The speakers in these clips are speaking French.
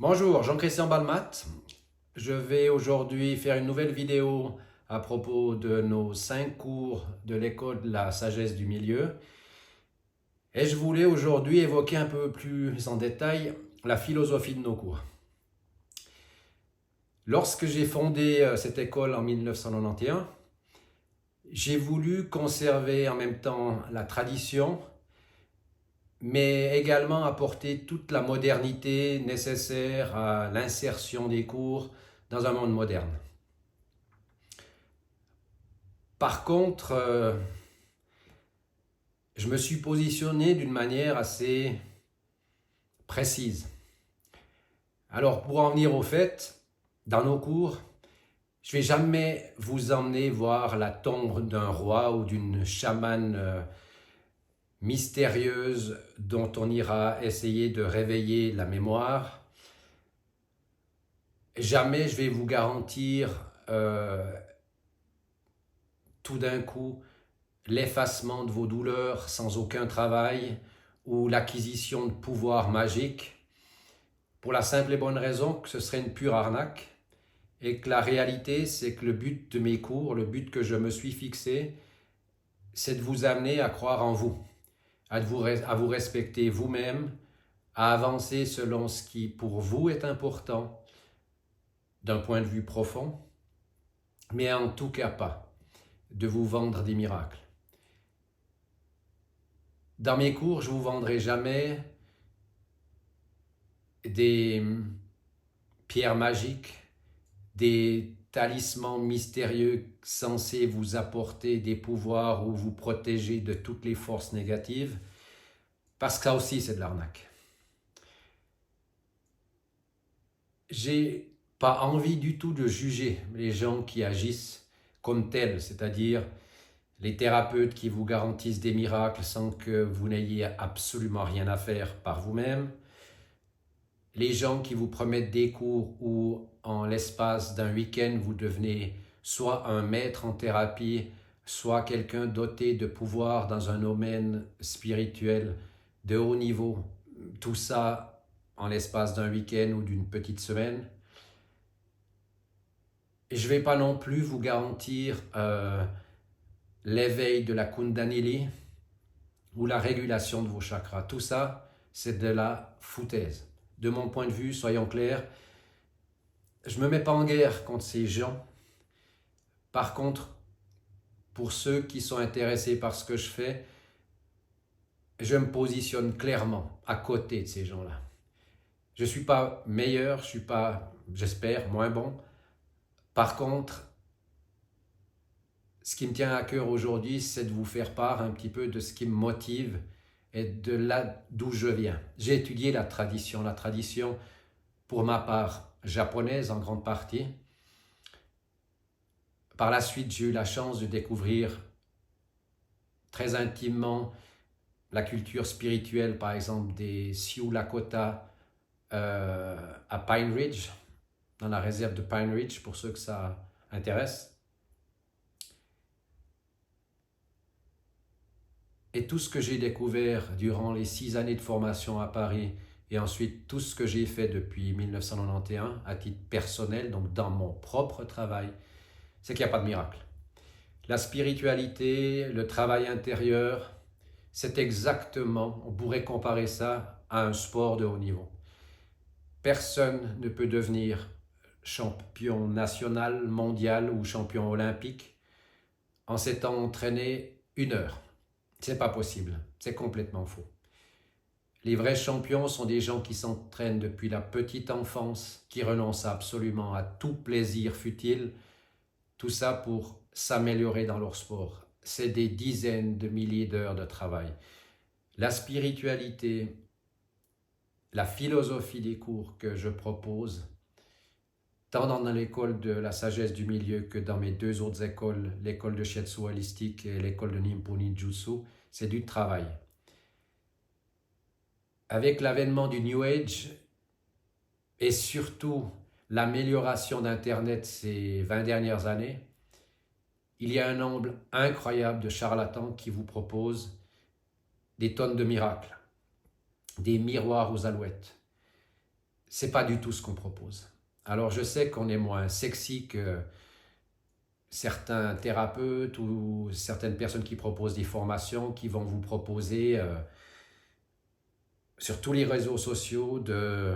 Bonjour, Jean-Christian Balmat. Je vais aujourd'hui faire une nouvelle vidéo à propos de nos 5 cours de l'école de la sagesse du milieu. Et je voulais aujourd'hui évoquer un peu plus en détail la philosophie de nos cours. Lorsque j'ai fondé cette école en 1991, j'ai voulu conserver en même temps la tradition, mais également apporter toute la modernité nécessaire à l'insertion des cours dans un monde moderne. Par contre, je me suis positionné d'une manière assez précise. Alors, pour en venir au fait, dans nos cours, je ne vais jamais vous emmener voir la tombe d'un roi ou d'une chamane mystérieuse dont on ira essayer de réveiller la mémoire. Jamais je vais vous garantir tout d'un coup l'effacement de vos douleurs sans aucun travail ou l'acquisition de pouvoirs magiques, pour la simple et bonne raison que ce serait une pure arnaque et que la réalité, c'est que le but de mes cours, le but que je me suis fixé, c'est de vous amener à croire en vous, à vous respecter vous-même, à avancer selon ce qui pour vous est important d'un point de vue profond, mais en tout cas pas de vous vendre des miracles. Dans mes cours, je ne vous vendrai jamais des pierres magiques, des talismans mystérieux censés vous apporter des pouvoirs ou vous protéger de toutes les forces négatives, parce que ça aussi c'est de l'arnaque. J'ai pas envie du tout de juger les gens qui agissent comme tels, c'est-à-dire les thérapeutes qui vous garantissent des miracles sans que vous n'ayez absolument rien à faire par vous-même, les gens qui vous promettent des cours où en l'espace d'un week-end vous devenez soit un maître en thérapie, soit quelqu'un doté de pouvoir dans un domaine spirituel de haut niveau, tout ça en l'espace d'un week-end ou d'une petite semaine. Et je ne vais pas non plus vous garantir l'éveil de la Kundalini ou la régulation de vos chakras. Tout ça, c'est de la foutaise. De mon point de vue, soyons clairs, je ne me mets pas en guerre contre ces gens. Par contre, pour ceux qui sont intéressés par ce que je fais, je me positionne clairement à côté de ces gens-là. Je ne suis pas meilleur, je ne suis pas, j'espère, moins bon. Par contre, ce qui me tient à cœur aujourd'hui, c'est de vous faire part un petit peu de ce qui me motive et de là d'où je viens. J'ai étudié la tradition, pour ma part japonaise en grande partie. Par la suite, j'ai eu la chance de découvrir très intimement la culture spirituelle, par exemple des Sioux Lakota à Pine Ridge, dans la réserve de Pine Ridge, pour ceux que ça intéresse. Et tout ce que j'ai découvert durant les 6 années de formation à Paris et ensuite tout ce que j'ai fait depuis 1991 à titre personnel, donc dans mon propre travail, c'est qu'il n'y a pas de miracle. La spiritualité, le travail intérieur, c'est exactement, on pourrait comparer ça à un sport de haut niveau. Personne ne peut devenir champion national, mondial ou champion olympique en s'étant entraîné 1 heure. C'est pas possible, c'est complètement faux. Les vrais champions sont des gens qui s'entraînent depuis la petite enfance, qui renoncent absolument à tout plaisir futile, tout ça pour s'améliorer dans leur sport. C'est des dizaines de milliers d'heures de travail. La spiritualité, la philosophie des cours que je propose, tant dans l'école de la sagesse du milieu que dans mes 2 autres écoles, l'école de Shiatsu holistique et l'école de Nimpo Ninjutsu, c'est du travail. Avec l'avènement du New Age et surtout l'amélioration d'Internet ces 20 dernières années, il y a un nombre incroyable de charlatans qui vous proposent des tonnes de miracles, des miroirs aux alouettes. c'est pas du tout ce qu'on propose. Alors je sais qu'on est moins sexy que certains thérapeutes ou certaines personnes qui proposent des formations qui vont vous proposer sur tous les réseaux sociaux de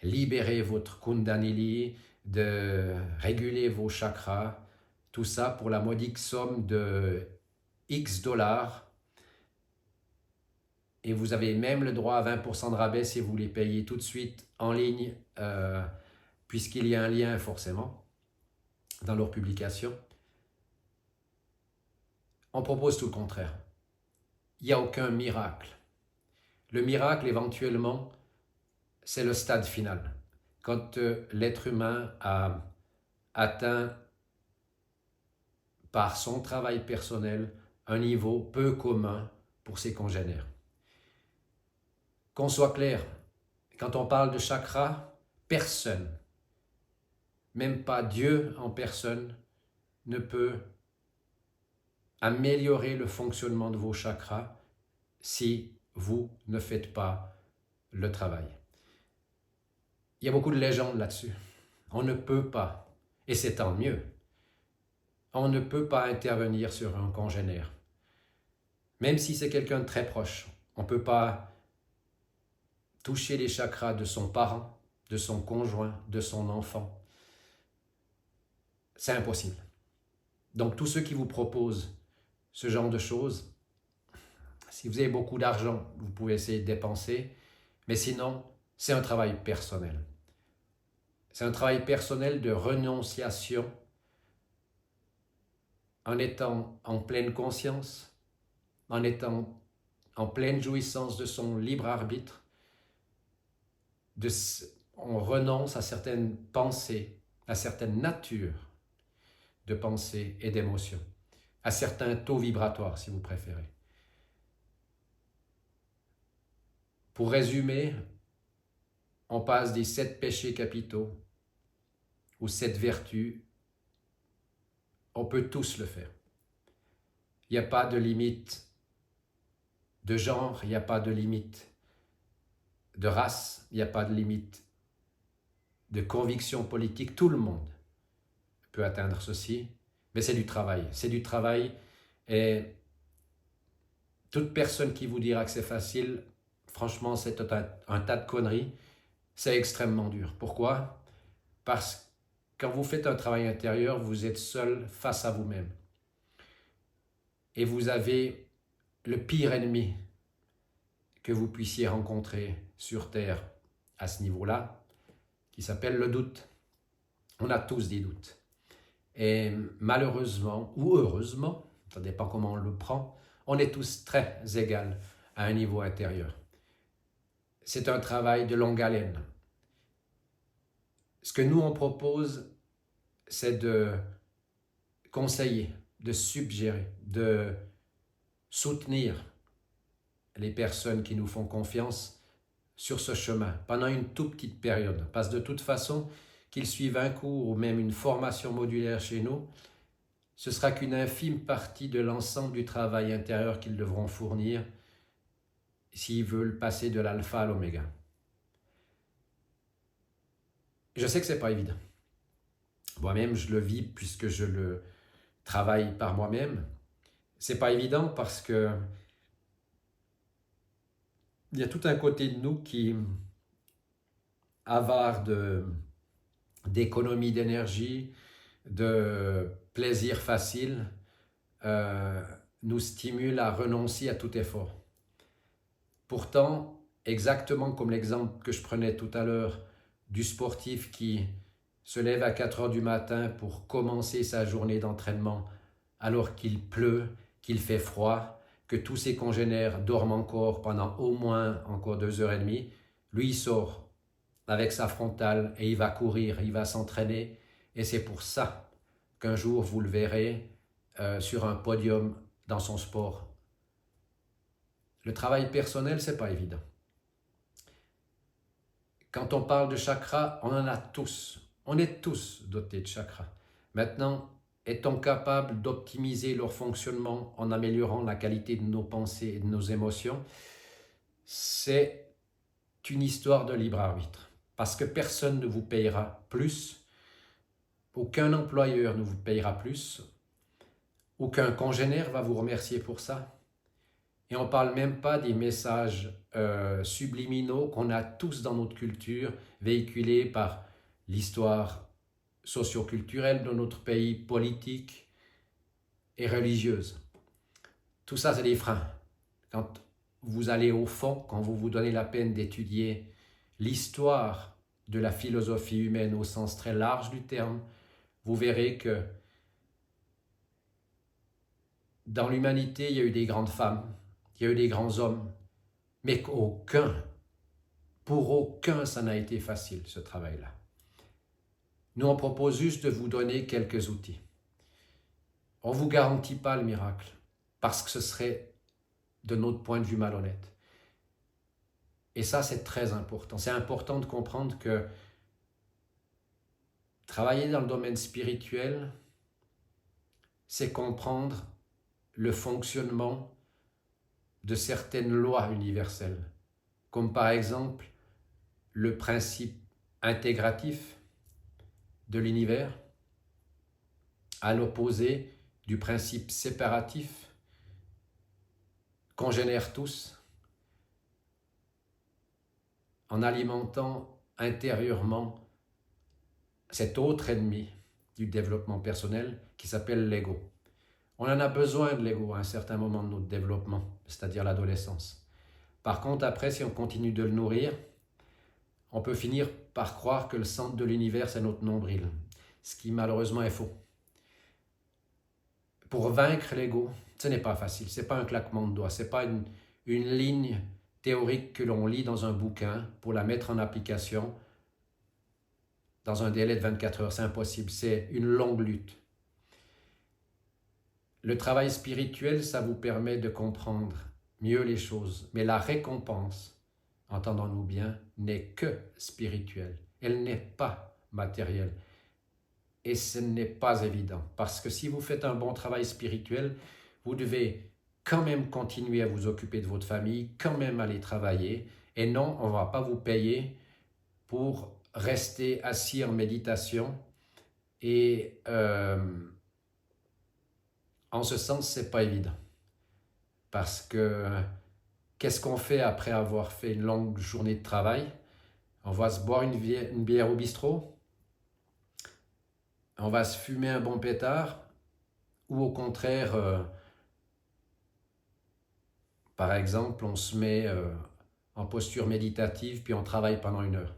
libérer votre Kundalini, de réguler vos chakras, tout ça pour la modique somme de X dollars. Et vous avez même le droit à 20% de rabais si vous les payez tout de suite en ligne, puisqu'il y a un lien forcément dans leur publication. On propose tout le contraire. Il n'y a aucun miracle. Le miracle, éventuellement, c'est le stade final. Quand l'être humain a atteint par son travail personnel un niveau peu commun pour ses congénères. Qu'on soit clair, quand on parle de chakra, personne, même pas Dieu en personne, ne peut améliorer le fonctionnement de vos chakras si vous ne faites pas le travail. Il y a beaucoup de légendes là-dessus. On ne peut pas, et c'est tant mieux, on ne peut pas intervenir sur un congénère. Même si c'est quelqu'un de très proche, on ne peut pas toucher les chakras de son parent, de son conjoint, de son enfant. C'est impossible. Donc tous ceux qui vous proposent ce genre de choses, si vous avez beaucoup d'argent, vous pouvez essayer de dépenser, mais sinon, c'est un travail personnel. C'est un travail personnel de renonciation en étant en pleine conscience, en étant en pleine jouissance de son libre arbitre. On renonce à certaines pensées, à certaines natures de pensées et d'émotions, à certains taux vibratoires si vous préférez. Pour résumer, on passe des 7 péchés capitaux aux 7 vertus. On peut tous le faire. Il n'y a pas de limite de genre, il n'y a pas de limite de race, il n'y a pas de limite de conviction politique. Tout le monde peut atteindre ceci, mais c'est du travail. C'est du travail et toute personne qui vous dira que c'est facile, franchement, c'est un tas de conneries. C'est extrêmement dur. Pourquoi? Parce que quand vous faites un travail intérieur, vous êtes seul face à vous-même. Et vous avez le pire ennemi que vous puissiez rencontrer sur Terre à ce niveau-là, qui s'appelle le doute. On a tous des doutes. Et malheureusement, ou heureusement, ça dépend comment on le prend, on est tous très égaux à un niveau intérieur. C'est un travail de longue haleine. Ce que nous, on propose, c'est de conseiller, de suggérer, de soutenir les personnes qui nous font confiance sur ce chemin pendant une toute petite période. Parce que de toute façon, qu'ils suivent un cours ou même une formation modulaire chez nous, ce sera qu'une infime partie de l'ensemble du travail intérieur qu'ils devront fournir s'ils veulent passer de l'alpha à l'oméga. Je sais que ce n'est pas évident. Moi-même, je le vis puisque je le travaille par moi-même. Ce n'est pas évident parce que il y a tout un côté de nous qui avare d'économie d'énergie, de plaisir facile, nous stimule à renoncer à tout effort. Pourtant, exactement comme l'exemple que je prenais tout à l'heure du sportif qui se lève à 4 heures du matin pour commencer sa journée d'entraînement alors qu'il pleut, qu'il fait froid, que tous ses congénères dorment encore pendant au moins encore 2h30, lui il sort avec sa frontale et il va courir, il va s'entraîner et c'est pour ça qu'un jour vous le verrez sur un podium dans son sport. Le travail personnel, c'est pas évident. Quand on parle de chakras, on en a tous. On est tous dotés de chakras. Maintenant, est-on capable d'optimiser leur fonctionnement en améliorant la qualité de nos pensées et de nos émotions? C'est une histoire de libre arbitre. parce que personne ne vous payera plus, aucun employeur ne vous payera plus, aucun congénère va vous remercier pour ça. Et on ne parle même pas des messages subliminaux qu'on a tous dans notre culture, véhiculés par l'histoire socio-culturelle de notre pays, politique et religieuse. Tout ça, c'est des freins. Quand vous allez au fond, quand vous vous donnez la peine d'étudier l'histoire de la philosophie humaine au sens très large du terme, vous verrez que dans l'humanité, il y a eu des grandes femmes, il y a eu des grands hommes, mais pour aucun, ça n'a été facile, ce travail-là. Nous, on propose juste de vous donner quelques outils. On ne vous garantit pas le miracle, parce que ce serait, de notre point de vue, malhonnête. Et ça, c'est très important. C'est important de comprendre que travailler dans le domaine spirituel, c'est comprendre le fonctionnement de certaines lois universelles, comme par exemple le principe intégratif de l'univers, à l'opposé du principe séparatif qu'on génère tous en alimentant intérieurement cet autre ennemi du développement personnel qui s'appelle l'ego. On en a besoin de l'ego à un certain moment de notre développement, c'est-à-dire l'adolescence. Par contre, après, si on continue de le nourrir, on peut finir par croire que le centre de l'univers, c'est notre nombril, ce qui malheureusement est faux. Pour vaincre l'ego, ce n'est pas facile, ce n'est pas un claquement de doigts, ce n'est pas une ligne théorique que l'on lit dans un bouquin pour la mettre en application dans un délai de 24 heures, c'est impossible, c'est une longue lutte. Le travail spirituel, ça vous permet de comprendre mieux les choses, mais la récompense, entendons-nous bien, n'est que spirituelle. Elle n'est pas matérielle. Et ce n'est pas évident, parce que si vous faites un bon travail spirituel, vous devez quand même continuer à vous occuper de votre famille, quand même aller travailler, et non, on ne va pas vous payer pour rester assis en méditation et en ce sens, ce n'est pas évident. Parce que qu'est-ce qu'on fait après avoir fait une longue journée de travail? On va se boire une bière au bistrot? On va se fumer un bon pétard? Ou au contraire, par exemple, on se met en posture méditative puis on travaille pendant 1 heure?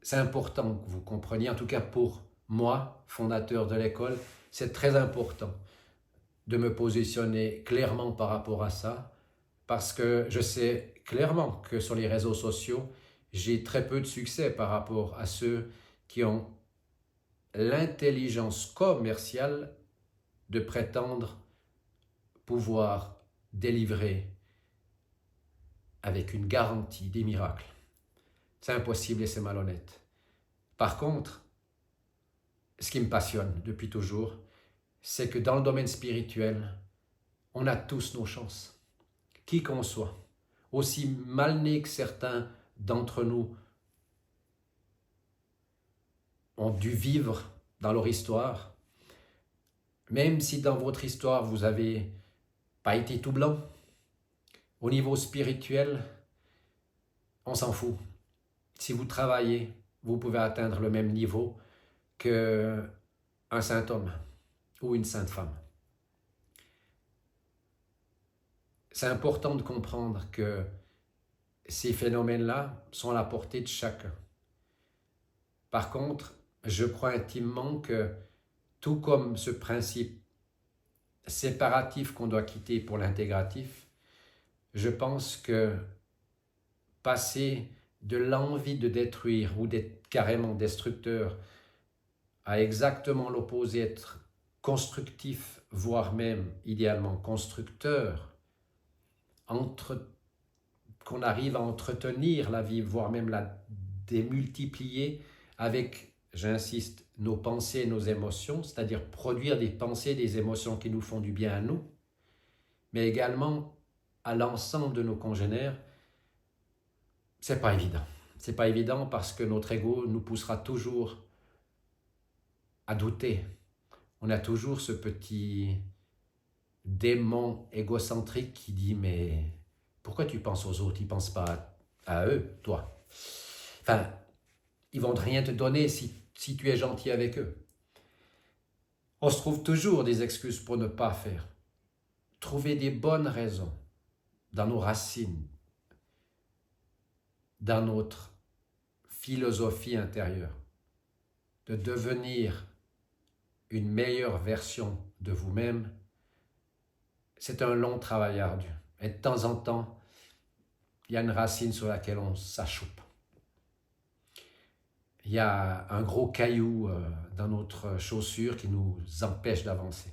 C'est important que vous compreniez, en tout cas pour moi, fondateur de l'école, c'est très important de me positionner clairement par rapport à ça, parce que je sais clairement que sur les réseaux sociaux, j'ai très peu de succès par rapport à ceux qui ont l'intelligence commerciale de prétendre pouvoir délivrer avec une garantie des miracles. C'est impossible et c'est malhonnête. Par contre, ce qui me passionne depuis toujours, c'est que dans le domaine spirituel, on a tous nos chances, qui qu'on soit. Aussi mal nés que certains d'entre nous ont dû vivre dans leur histoire, même si dans votre histoire vous n'avez pas été tout blanc, au niveau spirituel, on s'en fout. Si vous travaillez, vous pouvez atteindre le même niveau qu'un saint homme ou une sainte femme. C'est important de comprendre que ces phénomènes-là sont à la portée de chacun. Par contre, je crois intimement que tout comme ce principe séparatif qu'on doit quitter pour l'intégratif, je pense que passer de l'envie de détruire ou d'être carrément destructeur à exactement l'opposé, être constructif, voire même idéalement constructeur, qu'on arrive à entretenir la vie, voire même la démultiplier avec, j'insiste, nos pensées et nos émotions, c'est-à-dire produire des pensées, des émotions qui nous font du bien à nous, mais également à l'ensemble de nos congénères, c'est pas évident. C'est pas évident parce que notre ego nous poussera toujours à douter. On a toujours ce petit démon égocentrique qui dit mais pourquoi tu penses aux autres, ils pensent pas à eux, toi. Enfin, ils vont rien te donner si tu es gentil avec eux. On se trouve toujours des excuses pour ne pas faire. Trouver des bonnes raisons dans nos racines, dans notre philosophie intérieure, de devenir une meilleure version de vous-même, c'est un long travail ardu. Et de temps en temps, il y a une racine sur laquelle on s'achoupe. Il y a un gros caillou dans notre chaussure qui nous empêche d'avancer.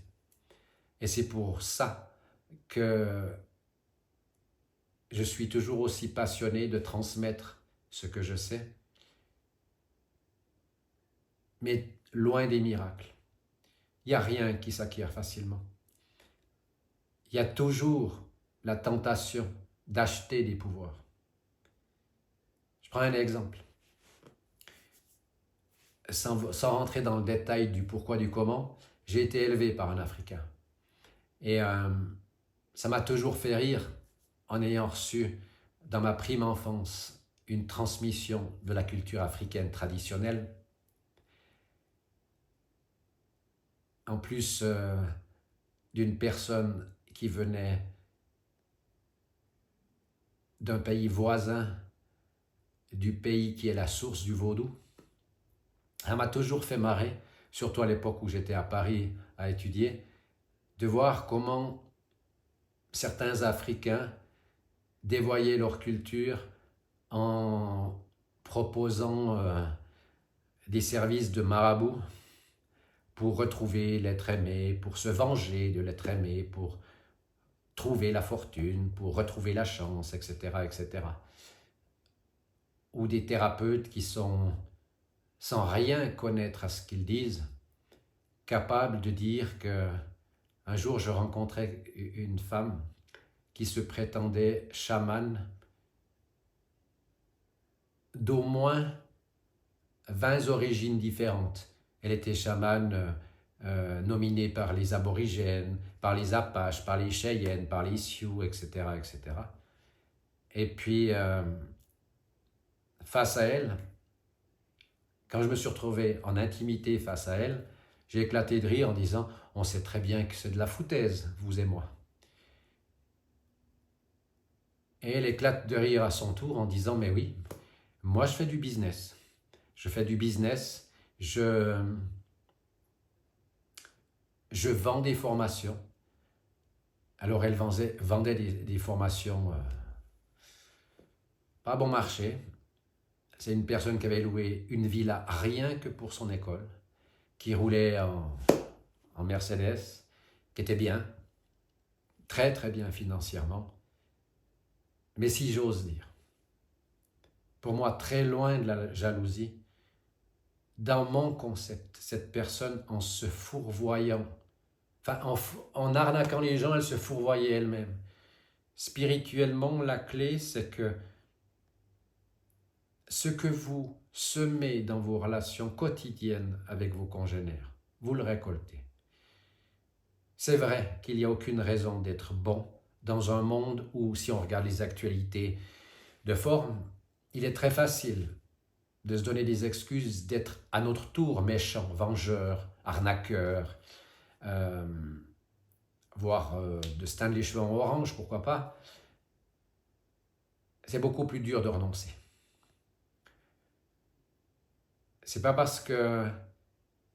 Et c'est pour ça que je suis toujours aussi passionné de transmettre ce que je sais, mais loin des miracles. Il n'y a rien qui s'acquiert facilement. Il y a toujours la tentation d'acheter des pouvoirs. Je prends un exemple. Sans rentrer dans le détail du pourquoi, du comment, j'ai été élevé par un Africain. Et ça m'a toujours fait rire en ayant reçu dans ma prime enfance une transmission de la culture africaine traditionnelle. En plus d'une personne qui venait d'un pays voisin, du pays qui est la source du vaudou. Ça m'a toujours fait marrer, surtout à l'époque où j'étais à Paris à étudier, de voir comment certains Africains dévoyaient leur culture en proposant des services de marabout pour retrouver l'être aimé, pour se venger de l'être aimé, pour trouver la fortune, pour retrouver la chance, etc., etc. Ou des thérapeutes qui sont, sans rien connaître à ce qu'ils disent, capables de dire que un jour je rencontrais une femme qui se prétendait chamane d'au moins 20 origines différentes. Elle était chamane nominée par les aborigènes, par les Apaches, par les Cheyennes, par les Sioux, etc., etc. Et puis, face à elle, quand je me suis retrouvé en intimité face à elle, j'ai éclaté de rire en disant « On sait très bien que c'est de la foutaise, vous et moi. » Et elle éclate de rire à son tour en disant « Mais oui, moi je fais du business. Je fais du business, je vends des formations. » Alors elle vendait des formations pas bon marché. C'est une personne qui avait loué une villa rien que pour son école, qui roulait en Mercedes, qui était bien, très très bien financièrement. Mais si j'ose dire, pour moi très loin de la jalousie, dans mon concept, cette personne en se fourvoyant, en arnaquant les gens, elle se fourvoyait elle-même. Spirituellement, la clé, c'est que ce que vous semez dans vos relations quotidiennes avec vos congénères, vous le récoltez. C'est vrai qu'il n'y a aucune raison d'être bon dans un monde où, si on regarde les actualités de forme, il est très facile de se donner des excuses d'être à notre tour méchant, vengeur, arnaqueur, voire de se teindre les cheveux en orange, pourquoi pas. C'est beaucoup plus dur de renoncer. C'est pas parce que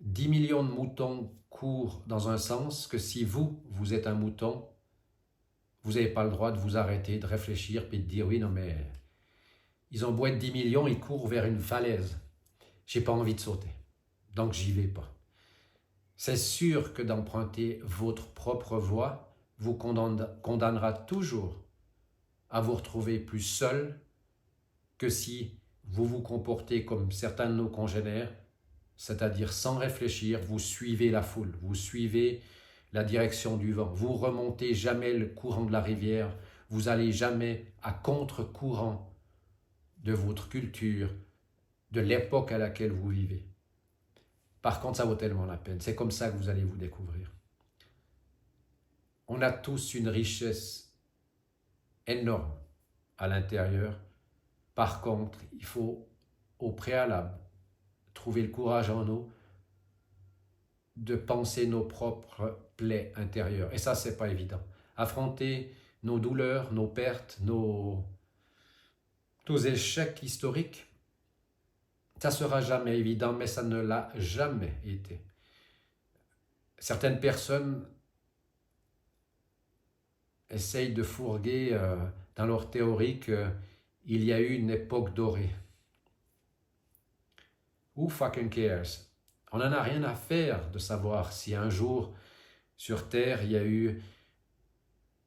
10 millions de moutons courent dans un sens que si vous êtes un mouton, vous n'avez pas le droit de vous arrêter, de réfléchir, puis de dire oui, non mais ils ont beau être 10 millions, ils courent vers une falaise. J'ai pas envie de sauter, donc j'y vais pas. C'est sûr que d'emprunter votre propre voie vous condamnera toujours à vous retrouver plus seul que si vous vous comportez comme certains de nos congénères, c'est-à-dire sans réfléchir, vous suivez la foule, vous suivez la direction du vent, vous remontez jamais le courant de la rivière, vous allez jamais à contre-courant de votre culture, de l'époque à laquelle vous vivez. Par contre, ça vaut tellement la peine. C'est comme ça que vous allez vous découvrir. On a tous une richesse énorme à l'intérieur. Par contre, il faut au préalable trouver le courage en nous de penser nos propres plaies intérieures. Et ça, c'est pas évident. Affronter nos douleurs, nos pertes, nos échecs historiques, ça sera jamais évident, mais ça ne l'a jamais été. Certaines personnes essayent de fourguer dans leur théorie qu'il y a eu une époque dorée. Who fucking cares? On n'en a rien à faire de savoir si un jour, sur Terre, il y a eu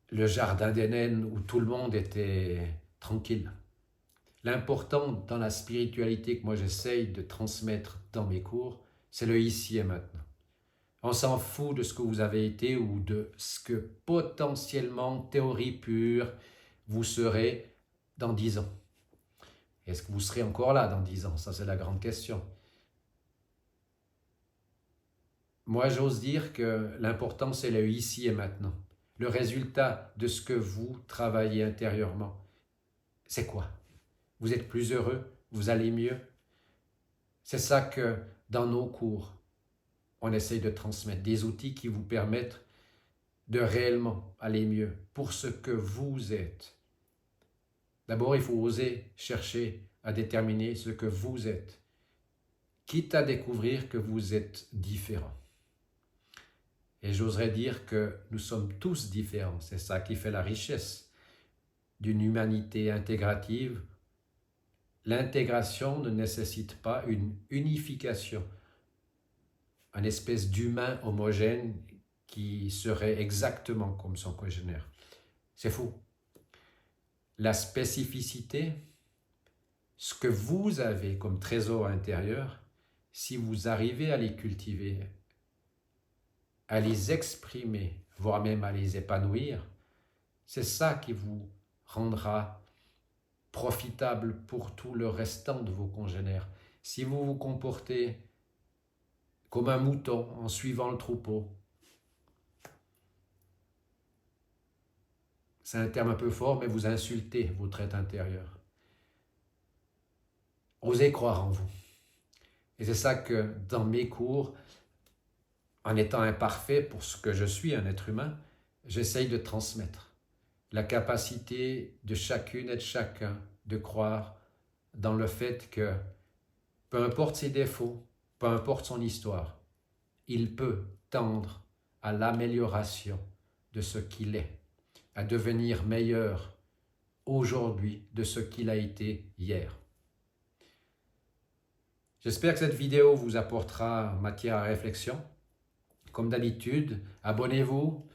le jardin d'Éden où tout le monde était tranquille. L'important dans la spiritualité que moi j'essaye de transmettre dans mes cours, c'est le ici et maintenant. On s'en fout de ce que vous avez été ou de ce que potentiellement, théorie pure, vous serez dans 10 ans. Est-ce que vous serez encore là dans 10 ans? Ça, c'est la grande question. Moi, j'ose dire que l'important, c'est le ici et maintenant. Le résultat de ce que vous travaillez intérieurement, c'est quoi? Vous êtes plus heureux? Vous allez mieux? C'est ça que, dans nos cours, on essaye de transmettre. Des outils qui vous permettent de réellement aller mieux pour ce que vous êtes. D'abord, il faut oser chercher à déterminer ce que vous êtes, quitte à découvrir que vous êtes différent. Et j'oserais dire que nous sommes tous différents. C'est ça qui fait la richesse d'une humanité intégrative. L'intégration ne nécessite pas une unification, une espèce d'humain homogène qui serait exactement comme son congénère. C'est fou. La spécificité, ce que vous avez comme trésor intérieur, si vous arrivez à les cultiver, à les exprimer, voire même à les épanouir, c'est ça qui vous rendra profitable pour tout le restant de vos congénères. Si vous vous comportez comme un mouton en suivant le troupeau, c'est un terme un peu fort, mais vous insultez votre être intérieur. Osez croire en vous. Et c'est ça que dans mes cours, en étant imparfait pour ce que je suis, un être humain, j'essaye de transmettre la capacité de chacune et de chacun de croire dans le fait que, peu importe ses défauts, peu importe son histoire, il peut tendre à l'amélioration de ce qu'il est, à devenir meilleur aujourd'hui de ce qu'il a été hier. J'espère que cette vidéo vous apportera matière à réflexion. Comme d'habitude, abonnez-vous,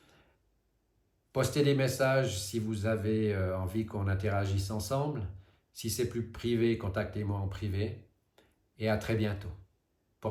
postez des messages si vous avez envie qu'on interagisse ensemble. Si c'est plus privé, contactez-moi en privé. Et à très bientôt.